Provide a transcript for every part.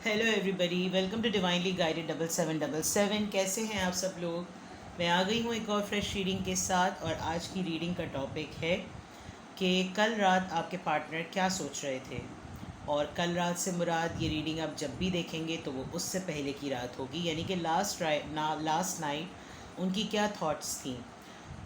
Hello everybody, welcome to divinely guided 7777। कैसे हैं आप सब लोग। मैं आ गई हूँ एक और फ्रेश रीडिंग के साथ। और आज की रीडिंग का टॉपिक है कि कल रात आपके पार्टनर क्या सोच रहे थे। और कल रात से मुराद ये रीडिंग आप जब भी देखेंगे तो वो उससे पहले की रात होगी, यानी कि लास्ट नाइट उनकी क्या थॉट्स थी।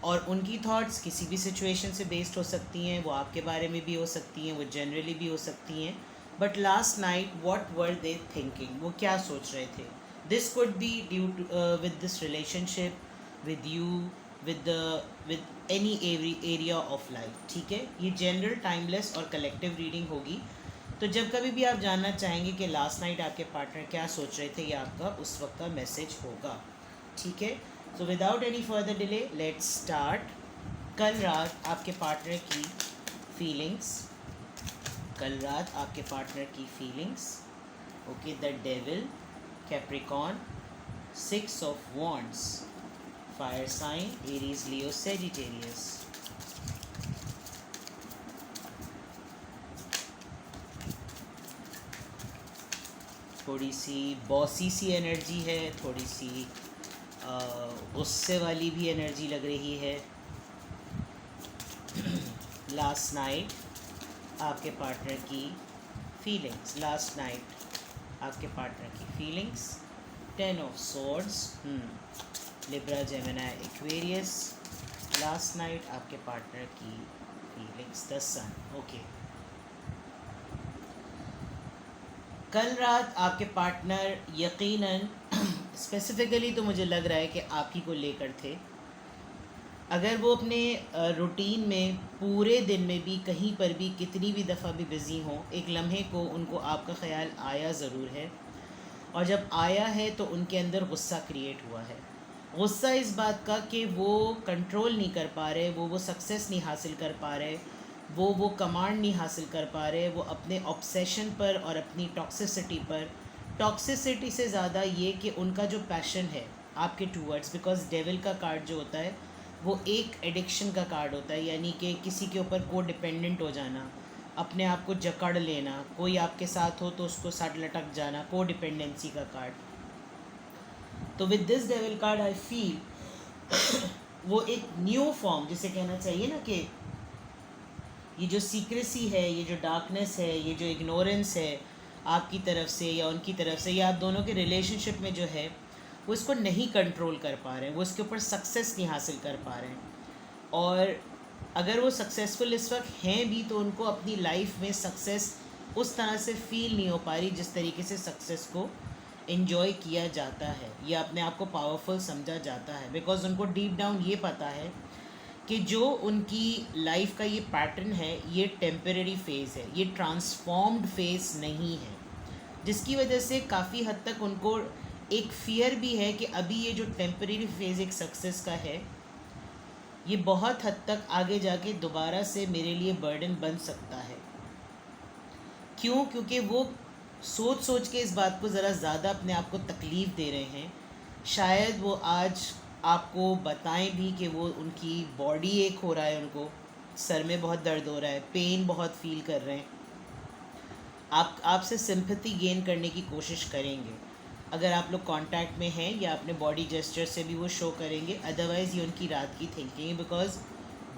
और उनकी थॉट्स किसी भी सिचुएशन से बेस्ड हो सकती हैं, वो आपके बारे में भी हो सकती हैं, वो जनरली भी हो सकती हैं। But last night what were they thinking, वो क्या सोच रहे थे। This could be due to with this relationship, with you, with any every area of life. ठीक है, ये जनरल, टाइमलेस और कलेक्टिव रीडिंग होगी। तो जब कभी भी आप जानना चाहेंगे कि लास्ट नाइट आपके पार्टनर क्या सोच रहे थे, ये आपका उस वक्त का मैसेज होगा। ठीक है, so without any further delay let's start. कल रात आपके पार्टनर की फीलिंग्स, कल रात आपके पार्टनर की feelings. Okay, the devil, Capricorn, 6 of Wands, fire sign, Aries, Leo, Sagittarius. थोड़ी सी बॉसी सी एनर्जी है, थोड़ी सी गुस्से वाली भी एनर्जी लग रही है। लास्ट नाइट आपके पार्टनर की फीलिंग्स, लास्ट नाइट आपके पार्टनर की feelings. 10 of Swords, Libra, Gemini, Aquarius. Last night आपके पार्टनर की फीलिंग्स, द सन। ओके, कल रात आपके पार्टनर यकीनन स्पेसिफ़िकली तो मुझे लग रहा है कि आप ही को लेकर थे। अगर वो अपने रूटीन में पूरे दिन में भी कहीं पर भी कितनी भी दफ़ा भी बिज़ी हों, एक लम्हे को उनको आपका ख़्याल आया ज़रूर है। और जब आया है तो उनके अंदर गुस्सा क्रिएट हुआ है। गुस्सा इस बात का कि वो कंट्रोल नहीं कर पा रहे, वो सक्सेस नहीं हासिल कर पा रहे, वो कमांड नहीं हासिल कर पा रहे। वो अपने ऑब्सेशन पर और अपनी टॉक्सिसिटी पर, टॉक्सिसिटी से ज़्यादा ये कि उनका जो पैशन है आपके टूवर्ड्स, बिकॉज डेविल का कार्ड जो होता है वो एक एडिक्शन का कार्ड होता है, यानी कि किसी के ऊपर को डिपेंडेंट हो जाना, अपने आप को जकड़ लेना, कोई आपके साथ हो तो उसको साथ लटक जाना, को डिपेंडेंसी का कार्ड। तो with this devil card I feel वो एक न्यू फॉर्म, जिसे कहना चाहिए ना कि ये जो सीक्रेसी है, ये जो डार्कनेस है, ये जो इग्नोरेंस है आपकी तरफ से या उनकी तरफ से, या आप दोनों के रिलेशनशिप में जो है, वो इसको नहीं कंट्रोल कर पा रहे हैं, वो इसके ऊपर सक्सेस नहीं हासिल कर पा रहे हैं। और अगर वो सक्सेसफुल इस वक्त हैं भी तो उनको अपनी लाइफ में सक्सेस उस तरह से फील नहीं हो पा रही जिस तरीके से सक्सेस को इन्जॉय किया जाता है या अपने आप को पावरफुल समझा जाता है। बिकॉज उनको डीप डाउन ये पता है कि जो उनकी लाइफ का ये पैटर्न है ये टेम्परेरी फेज़ है, ये ट्रांसफॉर्म्ड फेज़ नहीं है, जिसकी वजह से काफ़ी हद तक उनको एक फ़ियर भी है कि अभी ये जो टेम्परेरी फेज़ एक सक्सेस का है, ये बहुत हद तक आगे जाके दोबारा से मेरे लिए बर्डन बन सकता है। क्यों? क्योंकि वो सोच सोच के इस बात को ज़रा ज़्यादा अपने आप को तकलीफ़ दे रहे हैं। शायद वो आज आपको बताएं भी कि वो उनकी बॉडी एक हो रहा है, उनको सर में बहुत दर्द हो रहा है, पेन बहुत फील कर रहे हैं। आपसे सिंपैथी गेन करने की कोशिश करेंगे अगर आप लोग कांटेक्ट में हैं, या अपने बॉडी जेस्चर से भी वो शो करेंगे। अदरवाइज़ ये उनकी रात की थिंकिंग है, बिकॉज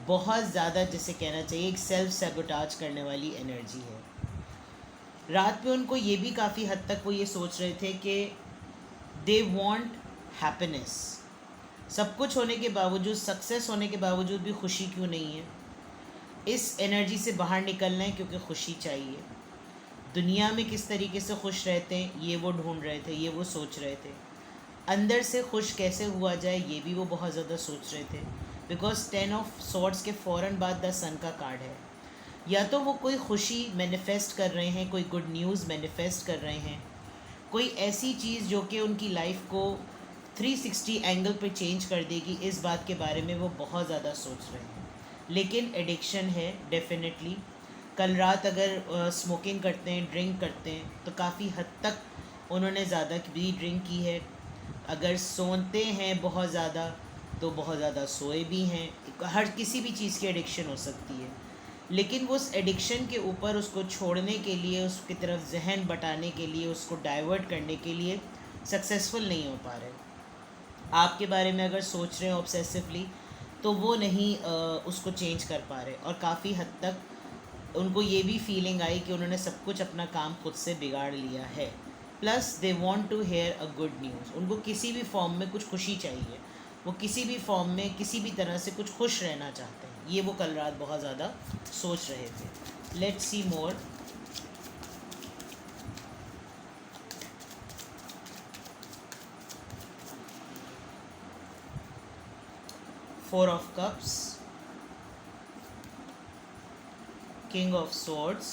बहुत ज़्यादा, जिसे कहना चाहिए, एक सेल्फ सेबोटाज करने वाली एनर्जी है। रात में उनको ये भी काफ़ी हद तक वो ये सोच रहे थे कि दे वांट हैप्पीनेस। सब कुछ होने के बावजूद, सक्सेस होने के बावजूद भी खुशी क्यों नहीं है। इस एनर्जी से बाहर निकलना है क्योंकि खुशी चाहिए। दुनिया में किस तरीके से खुश रहते हैं ये वो ढूंढ रहे थे, ये वो सोच रहे थे। अंदर से खुश कैसे हुआ जाए ये भी वो बहुत ज़्यादा सोच रहे थे। बिकॉज 10 of Swords के फ़ौरन बाद द सन का कार्ड है। या तो वो कोई खुशी मैनिफेस्ट कर रहे हैं, कोई गुड न्यूज़ मैनिफेस्ट कर रहे हैं, कोई ऐसी चीज़ जो कि उनकी लाइफ को 360 एंगल पे चेंज कर देगी, इस बात के बारे में वो बहुत ज़्यादा सोच रहे हैं। लेकिन एडिक्शन है डेफिनेटली। कल रात अगर स्मोकिंग करते हैं, ड्रिंक करते हैं, तो काफ़ी हद तक उन्होंने ज़्यादा भी ड्रिंक की है। अगर सोते हैं बहुत ज़्यादा तो बहुत ज़्यादा सोए भी हैं। हर किसी भी चीज़ की एडिक्शन हो सकती है। लेकिन वो उस एडिक्शन के ऊपर उसको छोड़ने के लिए, उसकी तरफ जहन बटाने के लिए, उसको डाइवर्ट करने के लिए सक्सेसफुल नहीं हो पा रहे। आपके बारे में अगर सोच रहे हो ऑब्सेसिवली, तो वो नहीं उसको चेंज कर पा रहे, और काफ़ी हद तक उनको ये भी फीलिंग आई कि उन्होंने सब कुछ अपना काम खुद से बिगाड़ लिया है। Plus they want to hear a good news. उनको किसी भी फॉर्म में कुछ खुशी चाहिए, वो किसी भी फॉर्म में किसी भी तरह से कुछ खुश रहना चाहते हैं। ये वो कल रात बहुत ज़्यादा सोच रहे थे। Let's see more. Four of Cups, King of Swords,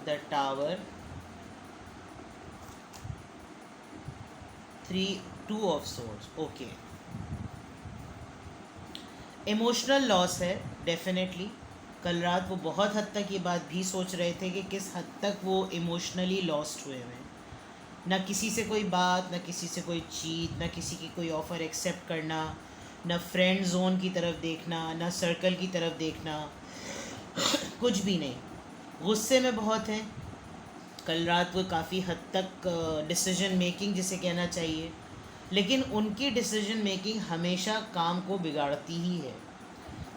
the Tower, Two of Swords. Okay. Emotional loss है डेफिनेटली। कल रात वो बहुत हद तक ये बात भी सोच रहे थे कि किस हद तक वो इमोशनली लॉस्ट हुए हैं। ना किसी से कोई बात, ना किसी से कोई चीज़, ना किसी की कोई ऑफ़र एक्सेप्ट करना, ना फ्रेंड जोन की तरफ देखना, ना सर्कल की तरफ देखना, कुछ भी नहीं। गुस्से में बहुत हैं कल रात वो, काफ़ी हद तक डिसीजन मेकिंग जिसे कहना चाहिए, लेकिन उनकी डिसीजन मेकिंग हमेशा काम को बिगाड़ती ही है।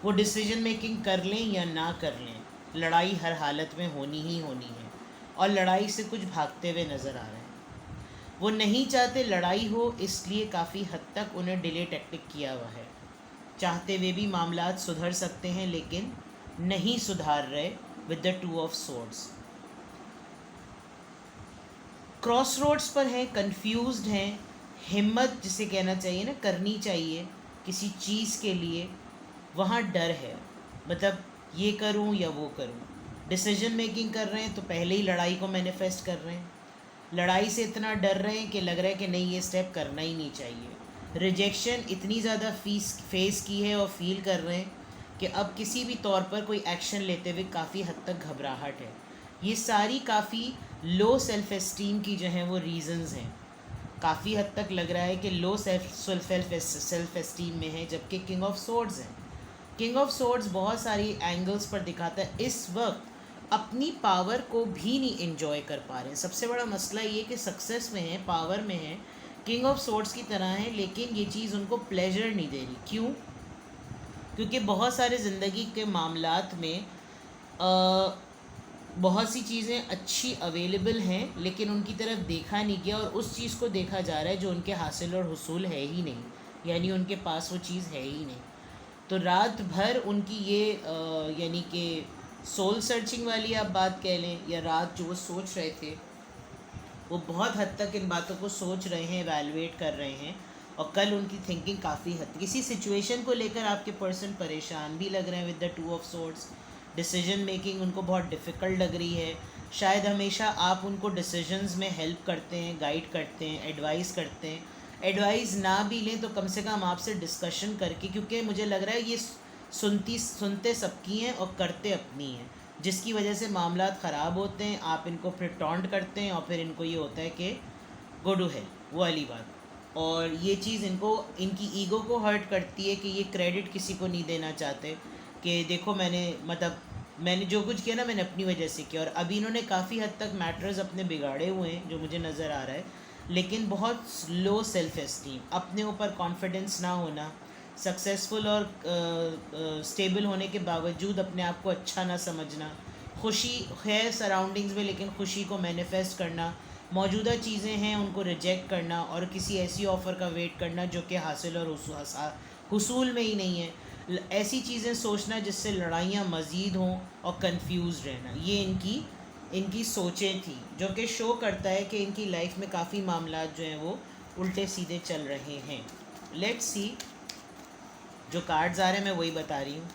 वो डिसीजन मेकिंग कर लें या ना कर लें, लड़ाई हर हालत में होनी ही होनी है, और लड़ाई से कुछ भागते हुए नज़र आ रहे हैं। वो नहीं चाहते लड़ाई हो, इसलिए काफ़ी हद तक उन्हें डिले टैक्टिक किया हुआ है। चाहते हुए भी मामलात सुधर सकते हैं, लेकिन नहीं सुधार रहे with the two of swords. Cross roads पर हैं, कंफ्यूज्ड हैं। हिम्मत जिसे कहना चाहिए ना, करनी चाहिए किसी चीज़ के लिए, वहाँ डर है। मतलब ये करूँ या वो करूँ। डिसीजन मेकिंग कर रहे हैं तो पहले ही लड़ाई को मैनिफेस्ट कर रहे हैं। लड़ाई से इतना डर रहे हैं कि लग रहा है कि नहीं, ये स्टेप करना ही नहीं चाहिए। रिजेक्शन इतनी ज़्यादा फेस की है और फील कर रहे हैं कि अब किसी भी तौर पर कोई एक्शन लेते हुए काफ़ी हद तक घबराहट है। ये सारी काफ़ी लो सेल्फ़ एस्टीम की जो हैं वो रीज़न्स हैं। काफ़ी हद तक लग रहा है कि लो सेल्फ़ एस्टीम में है, जबकि किंग ऑफ सोर्ड्स हैं। किंग ऑफ सोर्ड्स बहुत सारी एंगल्स पर दिखाता है इस वक्त अपनी पावर को भी नहीं एंजॉय कर पा रहे हैं। सबसे बड़ा मसला ये कि सक्सेस में है, पावर में है, किंग ऑफ सोर्ड्स की तरह है, लेकिन ये चीज़ उनको प्लेजर नहीं दे रही। क्यों? क्योंकि बहुत सारे ज़िंदगी के मामलात में बहुत सी चीज़ें अच्छी अवेलेबल हैं, लेकिन उनकी तरफ देखा नहीं गया, और उस चीज़ को देखा जा रहा है जो उनके हासिल और हुसूल है ही नहीं, यानी उनके पास वो चीज़ है ही नहीं। तो रात भर उनकी ये यानी कि सोल सर्चिंग वाली आप बात कह लें, या रात जो वो सोच रहे थे, वो बहुत हद तक इन बातों को सोच रहे हैं, एवेलुएट कर रहे हैं, और कल उनकी थिंकिंग काफ़ी हद किसी सिचुएशन को लेकर आपके पर्सन परेशान भी लग रहे हैं with the two of swords. Decision making उनको बहुत डिफ़िकल्ट लग रही है। शायद हमेशा आप उनको डिसीजंस में हेल्प करते हैं, गाइड करते हैं, एडवाइस करते हैं। एडवाइस ना भी लें तो कम से कम आपसे डिस्कशन करके, क्योंकि मुझे लग रहा है ये सुनते सबकी हैं और करते अपनी हैं, जिसकी वजह से मामलात ख़राब होते हैं। आप इनको फिर टॉन्ट करते हैं और फिर इनको ये होता है कि गो टू हेल, वो वाली बात। और ये चीज़ इनको, इनकी ईगो को हर्ट करती है कि ये क्रेडिट किसी को नहीं देना चाहते कि देखो मैंने जो कुछ किया ना, मैंने अपनी वजह से किया। और अभी इन्होंने काफ़ी हद तक मैटर्स अपने बिगाड़े हुए हैं जो मुझे नज़र आ रहा है, लेकिन बहुत लो सेल्फ़ एस्टीम, अपने ऊपर कॉन्फिडेंस ना होना, सक्सेसफुल और स्टेबल होने के बावजूद अपने आप को अच्छा ना समझना, खुशी है सराउंडिंग्स में लेकिन खुशी को मैनिफेस्ट करना, मौजूदा चीज़ें हैं उनको रिजेक्ट करना, और किसी ऐसी ऑफ़र का वेट करना जो कि हासिल और हुसूल में ही नहीं है। ऐसी चीज़ें सोचना जिससे लड़ाइयाँ मज़ीद हों और कंफ्यूज रहना, ये इनकी सोचें थी, जो कि शो करता है कि इनकी लाइफ में काफ़ी मामलात जो हैं वो उल्टे सीधे चल रहे हैं। लेट्स सी, जो कार्ड्स आ रहे हैं मैं वही बता रही हूँ।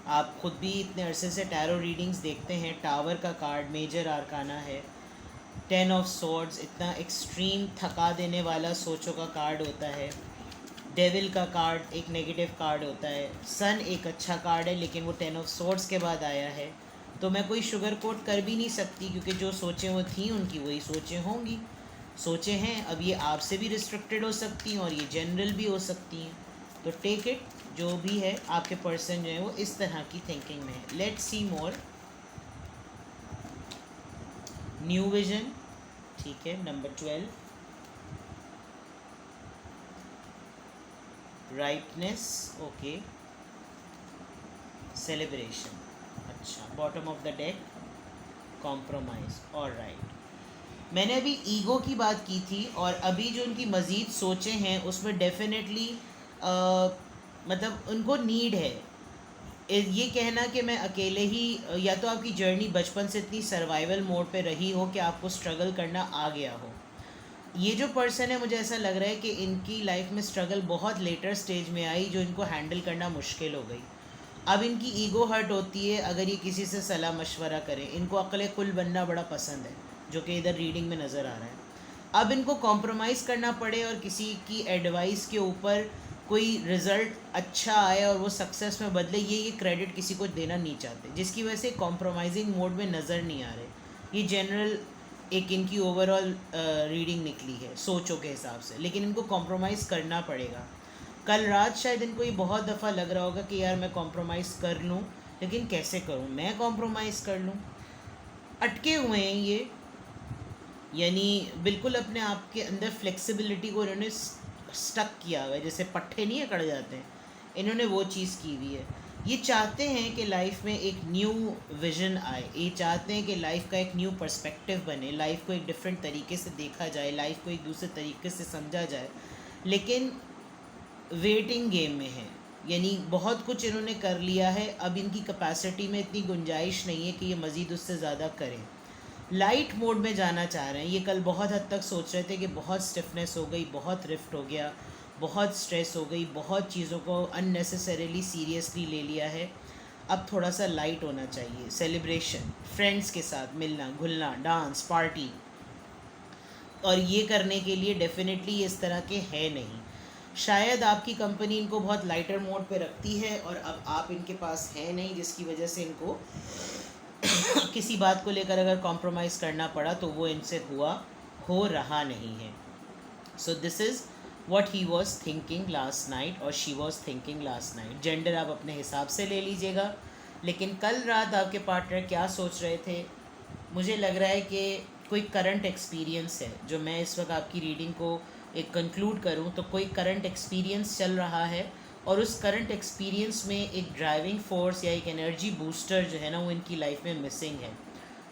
आप ख़ुद भी इतने अरसे से टैरो रीडिंग्स देखते हैं। टावर का कार्ड मेजर आर्काना है। 10 ऑफ सोर्ड्स इतना एक्सट्रीम थका देने वाला सोचों का कार्ड होता है। डेविल का कार्ड एक नेगेटिव कार्ड होता है। सन एक अच्छा कार्ड है, लेकिन वो 10 ऑफ सोर्ड्स के बाद आया है, तो मैं कोई शुगर कोट कर भी नहीं सकती, क्योंकि जो सोचें वो थी उनकी वही सोचें होंगी। सोचें हैं, अब ये आपसे भी रिस्ट्रिक्टेड हो सकती हैं और ये जनरल भी हो सकती हैं, तो टेक इट जो भी है आपके पर्सन जो है वो इस तरह की थिंकिंग में है. Let's see more. New vision, ठीक है. Number 12, rightness, okay. सेलिब्रेशन, अच्छा. Bottom of the deck, compromise, alright. मैंने अभी ईगो की बात की थी और अभी जो उनकी मज़ीद सोचें हैं उसमें डेफिनेटली मतलब उनको नीड है. ये कहना कि मैं अकेले ही, या तो आपकी जर्नी बचपन से इतनी सर्वाइवल मोड पे रही हो कि आपको स्ट्रगल करना आ गया हो. ये जो पर्सन है मुझे ऐसा लग रहा है कि इनकी लाइफ में स्ट्रगल बहुत लेटर स्टेज में आई जो इनको हैंडल करना मुश्किल हो गई. अब इनकी ईगो हर्ट होती है अगर ये किसी से सलाह मशवरा करें. इनको अक्ल कुल बनना बड़ा पसंद है जो कि इधर रीडिंग में नज़र आ रहा है. अब इनको कॉम्प्रोमाइज़ करना पड़े और किसी की एडवाइस के ऊपर कोई रिज़ल्ट अच्छा आए और वो सक्सेस में बदले, ये क्रेडिट किसी को देना नहीं चाहते, जिसकी वजह से कॉम्प्रोमाइजिंग मोड में नज़र नहीं आ रहे. ये जनरल एक इनकी ओवरऑल रीडिंग निकली है सोचों के हिसाब से. लेकिन इनको कॉम्प्रोमाइज़ करना पड़ेगा. कल रात शायद इनको ये बहुत दफ़ा लग रहा होगा कि यार मैं कॉम्प्रोमाइज़ कर लूँ, लेकिन कैसे करूँ, मैं कॉम्प्रोमाइज़ कर लूँ. अटके हुए हैं ये, यानी बिल्कुल अपने आप के अंदर फ्लेक्सिबिलिटी को इन्होंने स्टक किया हुआ है. जैसे पट्टे नहीं अकड़ जाते हैं, इन्होंने वो चीज़ की हुई है. ये चाहते हैं कि लाइफ में एक न्यू विज़न आए. ये चाहते हैं कि लाइफ का एक न्यू पर्सपेक्टिव बने, लाइफ को एक डिफरेंट तरीके से देखा जाए, लाइफ को एक दूसरे तरीके से समझा जाए. लेकिन वेटिंग गेम में है, यानी बहुत कुछ इन्होंने कर लिया है. अब इनकी कैपेसिटी में इतनी गुंजाइश नहीं है कि ये मज़ीद उससे ज़्यादा करें. लाइट मोड में जाना चाह रहे हैं. ये कल बहुत हद तक सोच रहे थे कि बहुत स्टिफनेस हो गई, बहुत रिफ्ट हो गया, बहुत स्ट्रेस हो गई, बहुत चीज़ों को अननेसेसरीली सीरियसली ले लिया है. अब थोड़ा सा लाइट होना चाहिए. सेलिब्रेशन, फ्रेंड्स के साथ मिलना घुलना, डांस, पार्टी, और ये करने के लिए डेफिनेटली इस तरह के है नहीं. शायद आपकी कंपनी इनको बहुत लाइटर मोड पे रखती है और अब आप इनके पास है नहीं, जिसकी वजह से इनको किसी बात को लेकर अगर कॉम्प्रोमाइज़ करना पड़ा तो वो इनसे हो रहा नहीं है. So this is what he was thinking last night और she was thinking last night. Gender आप अपने हिसाब से ले लीजिएगा. लेकिन कल रात आपके पार्टनर क्या सोच रहे थे, मुझे लग रहा है कि कोई करंट एक्सपीरियंस है. जो मैं इस वक्त आपकी रीडिंग को एक कंक्लूड करूं तो कोई करंट एक्सपीरियंस चल रहा है और उस करंट एक्सपीरियंस में एक ड्राइविंग फोर्स या एक एनर्जी बूस्टर जो है ना वो इनकी लाइफ में मिसिंग है.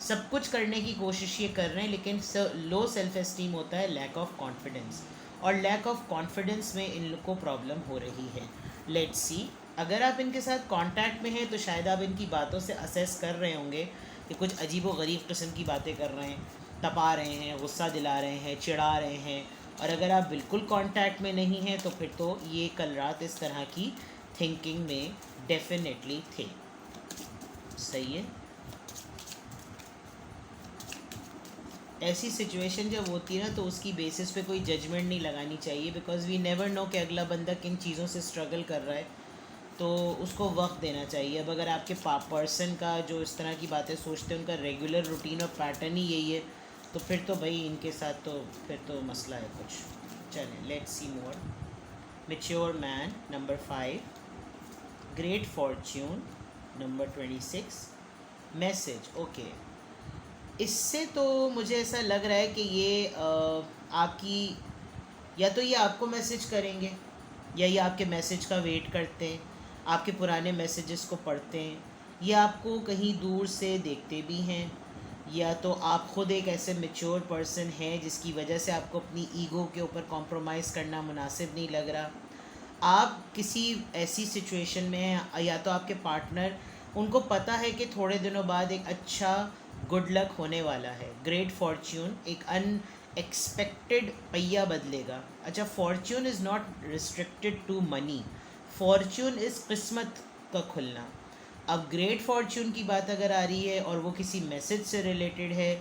सब कुछ करने की कोशिश ये कर रहे हैं लेकिन लो सेल्फ एस्टीम होता है, लैक ऑफ कॉन्फिडेंस, और लैक ऑफ कॉन्फिडेंस में इन लोग को प्रॉब्लम हो रही है. Let's see. अगर आप इनके साथ कांटेक्ट में हैं तो शायद आप इनकी बातों से असेस कर रहे होंगे कि कुछ अजीब व गरीब किस्म की बातें कर रहे हैं, तपा रहे हैं, गुस्सा दिला रहे हैं, चिढ़ा रहे हैं. और अगर आप बिल्कुल कांटेक्ट में नहीं हैं तो फिर तो ये कल रात इस तरह की थिंकिंग में डेफिनेटली थे. सही है. ऐसी सिचुएशन जब होती है ना तो उसकी बेसिस पे कोई जजमेंट नहीं लगानी चाहिए, बिकॉज वी नेवर नो कि अगला बंदा किन चीज़ों से स्ट्रगल कर रहा है, तो उसको वक्त देना चाहिए. अब अगर आपके पर्सन का जो इस तरह की बातें सोचते हैं उनका रेगुलर रूटीन और पैटर्न ही यही है तो फिर तो भाई इनके साथ तो फिर तो मसला है कुछ. चलें, let's see more. Mature man, number 5. Great Fortune, number 26. Message, okay. इससे तो मुझे ऐसा लग रहा है कि ये आपकी, या तो ये आपको मैसेज करेंगे या ये आपके मैसेज का वेट करते हैं, आपके पुराने मैसेजेस को पढ़ते हैं, या आपको कहीं दूर से देखते भी हैं, या तो आप ख़ुद एक ऐसे मैच्योर पर्सन हैं जिसकी वजह से आपको अपनी ईगो के ऊपर कॉम्प्रोमाइज़ करना मुनासिब नहीं लग रहा. आप किसी ऐसी सिचुएशन में हैं, या तो आपके पार्टनर, उनको पता है कि थोड़े दिनों बाद एक अच्छा गुड लक होने वाला है. ग्रेट फॉर्च्यून, एक अनएक्सपेक्टेड पहिया बदलेगा. अच्छा, fortune is not restricted to money, fortune is किस्मत का खुलना. अब ग्रेट फॉर्च्यून की बात अगर आ रही है और वो किसी मैसेज से रिलेटेड है,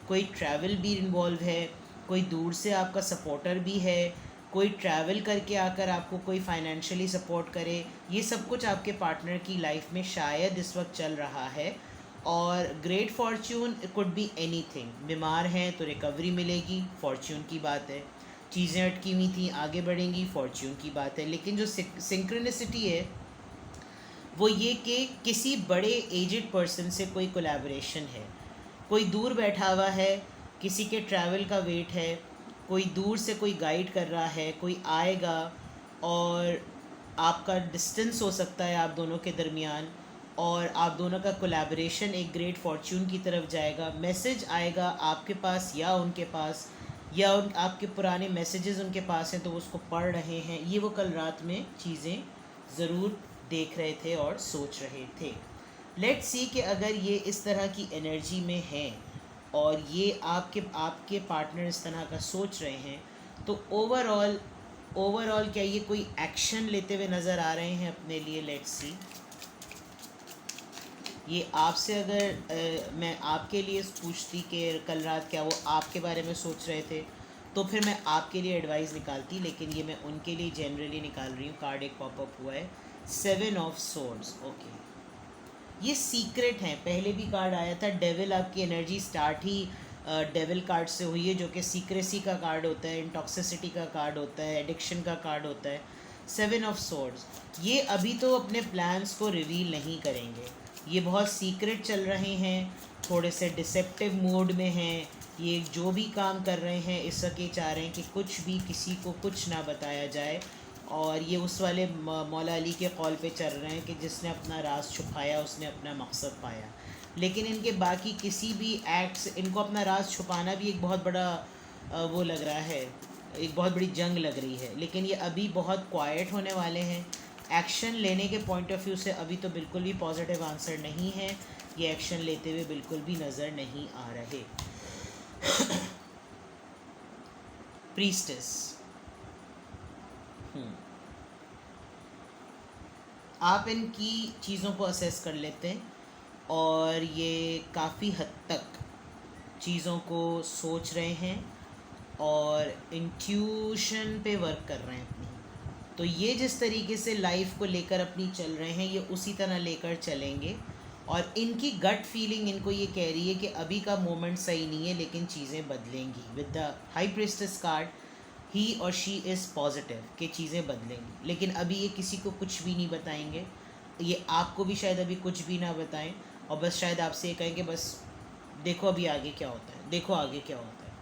कोई ट्रैवल भी इन्वॉल्व है, कोई दूर से आपका सपोर्टर भी है, कोई ट्रैवल करके आकर आपको कोई फाइनेंशियली सपोर्ट करे, ये सब कुछ आपके पार्टनर की लाइफ में शायद इस वक्त चल रहा है. और great Fortune could be anything. बीमार हैं तो रिकवरी मिलेगी, फॉर्च्यून की बात है. चीज़ें अटकी हुई थी, आगे बढ़ेंगी, फॉर्च्यून की बात है। लेकिन जो सिंक्रोनिसिटी है वो ये कि किसी बड़े एजड पर्सन से कोई कोलैबोरेशन है, कोई दूर बैठा हुआ है, किसी के ट्रैवल का वेट है, कोई दूर से कोई गाइड कर रहा है, कोई आएगा और आपका डिस्टेंस हो सकता है आप दोनों के दरमियान, और आप दोनों का कोलैबोरेशन एक ग्रेट फॉर्च्यून की तरफ जाएगा। मैसेज आएगा आपके पास या उनके पास, या आपके पुराने मैसेजेस उनके पास हैं तो वो उसको पढ़ रहे हैं। ये वो कल रात में चीज़ें ज़रूर देख रहे थे और सोच रहे थे। लेट्स सी कि अगर ये इस तरह की एनर्जी में हैं और ये आपके पार्टनर इस तरह का सोच रहे हैं, तो ओवरऑल क्या ये कोई एक्शन लेते हुए नज़र आ रहे हैं अपने लिए? Let's see. ये आपसे अगर मैं आपके लिए पूछती कि कल रात क्या वो आपके बारे में सोच रहे थे, तो फिर मैं आपके लिए एडवाइस निकालती, लेकिन ये मैं उनके लिए जनरली निकाल रही हूँ। कार्ड एक पॉपअप हुआ है, 7 ऑफ सोर्ड्स। ओके, ये सीक्रेट हैं। पहले भी कार्ड आया था डेविल। आपकी एनर्जी स्टार्ट ही डेविल कार्ड से हुई है, जो कि सीक्रेसी का कार्ड होता है, इंटॉक्सिसिटी का कार्ड होता है, एडिक्शन का कार्ड होता है। 7 ऑफ सोर्ड्स, ये अभी तो अपने प्लान्स को रिवील नहीं करेंगे, ये बहुत सीक्रेट चल रहे हैं, थोड़े से डिसेप्टिव मोड में हैं। ये जो भी काम कर रहे हैं इस वक्त ये चाह रहे हैं कि कुछ भी किसी को कुछ ना बताया जाए, और ये उस वाले मौला अली के कौल पे चल रहे हैं कि जिसने अपना राज छुपाया उसने अपना मकसद पाया। लेकिन इनके बाकी किसी भी एक्ट्स, इनको अपना राज छुपाना भी एक बहुत बड़ा वो लग रहा है, एक बहुत बड़ी जंग लग रही है। लेकिन ये अभी बहुत क्वाइट होने वाले हैं। एक्शन लेने के पॉइंट ऑफ व्यू से अभी तो बिल्कुल भी पॉजिटिव आंसर नहीं है, ये एक्शन लेते हुए बिल्कुल भी नज़र नहीं आ रहे। प्रीस्टेस, आप इनकी चीज़ों को असेस कर लेते हैं और ये काफ़ी हद तक चीज़ों को सोच रहे हैं और इंट्यूशन पे वर्क कर रहे हैं अपनी। तो ये जिस तरीके से लाइफ को लेकर अपनी चल रहे हैं ये उसी तरह लेकर चलेंगे, और इनकी गट फीलिंग इनको ये कह रही है कि अभी का मोमेंट सही नहीं है, लेकिन चीज़ें बदलेंगी। With the high priestess card, he और शी इज़ पॉजिटिव कि चीज़ें बदलेंगी। लेकिन अभी ये किसी को कुछ भी नहीं बताएंगे, ये आपको भी शायद अभी कुछ भी ना बताएं, और बस शायद आपसे ये कहें कि बस देखो अभी आगे क्या होता है, देखो आगे क्या होता है।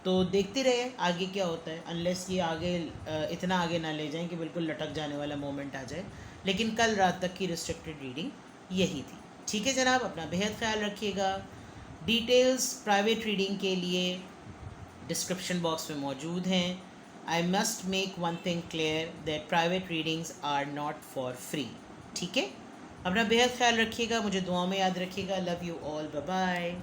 तो देखते रहे आगे क्या होता है, अनलेस ये आगे इतना आगे ना ले जाएं कि बिल्कुल लटक जाने वाला मोमेंट आ जाए। लेकिन कल रात तक की रिस्ट्रिक्टेड रीडिंग यही थी। ठीक है जनाब, अपना बेहद ख्याल रखिएगा। डिटेल्स प्राइवेट रीडिंग के लिए डिस्क्रिप्शन बॉक्स में मौजूद हैं। I must make one thing clear that private readings are not for free. ठीक है, अपना बेहद ख्याल रखिएगा, मुझे दुआओं में याद रखिएगा। Love you all, bye bye.